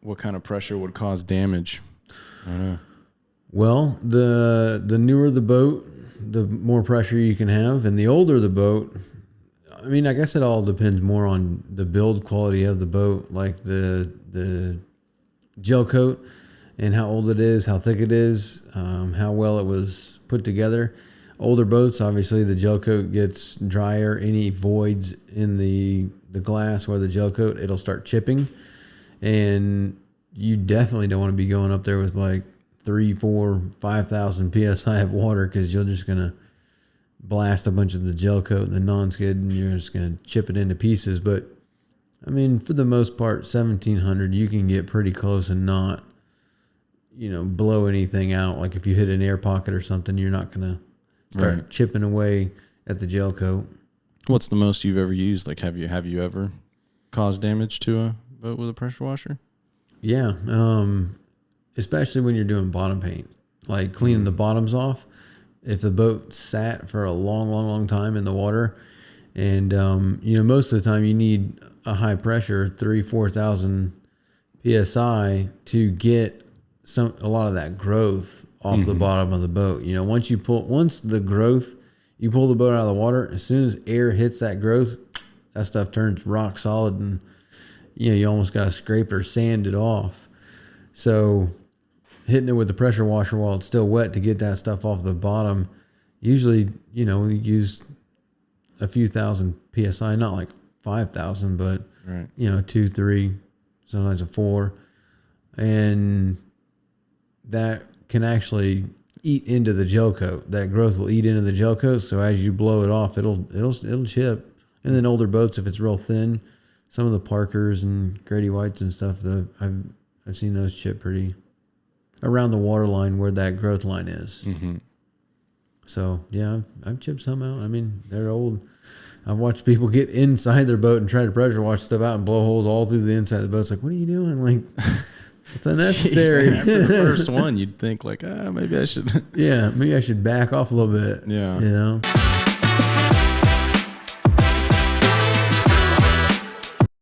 what kind of pressure would cause damage? I don't know. Well, the newer the boat, the more pressure you can have, and the older the boat. I mean, I guess it all depends more on the build quality of the boat, like the gel coat and how old it is, how thick it is, how well it was put together. Older boats, obviously, the gel coat gets drier. Any voids in the glass where the gel coat, it'll start chipping. And you definitely don't want to be going up there with like 3, 4, 5,000 PSI of water, because you're just going to blast a bunch of the gel coat and the non-skid, and you're just going to chip it into pieces. But, I mean, for the most part, 1,700, you can get pretty close and not, blow anything out. Like if you hit an air pocket or something, you're not going to start chipping away at the gel coat. What's the most you've ever used? Like, have you ever caused damage to a boat with a pressure washer? Yeah, especially when you're doing bottom paint, like cleaning the bottoms off. If the boat sat for a long, long, long time in the water, and most of the time you need a high pressure 3,000-4,000 psi to get a lot of that growth off the bottom of the boat. Once you pull the boat out of the water, as soon as air hits that growth, that stuff turns rock solid, and you almost got to scrape it or sand it off. So hitting it with the pressure washer while it's still wet to get that stuff off the bottom, usually, we use a few thousand PSI, not like 5,000, but, 2, 3, sometimes a 4. And that can actually eat into the gel coat. That growth will eat into the gel coat. So as you blow it off, it'll chip. And then older boats, if it's real thin, some of the Parkers and Grady Whites and stuff, I've seen those chip pretty around the water line where that growth line is. Mm-hmm. So yeah, I've chipped some out. I mean, they're old. I've watched people get inside their boat and try to pressure wash stuff out and blow holes all through the inside of the boat. It's like, what are you doing? Like, it's unnecessary. Jeez, after the first one, you'd think like, maybe I should. Yeah, maybe I should back off a little bit. Yeah.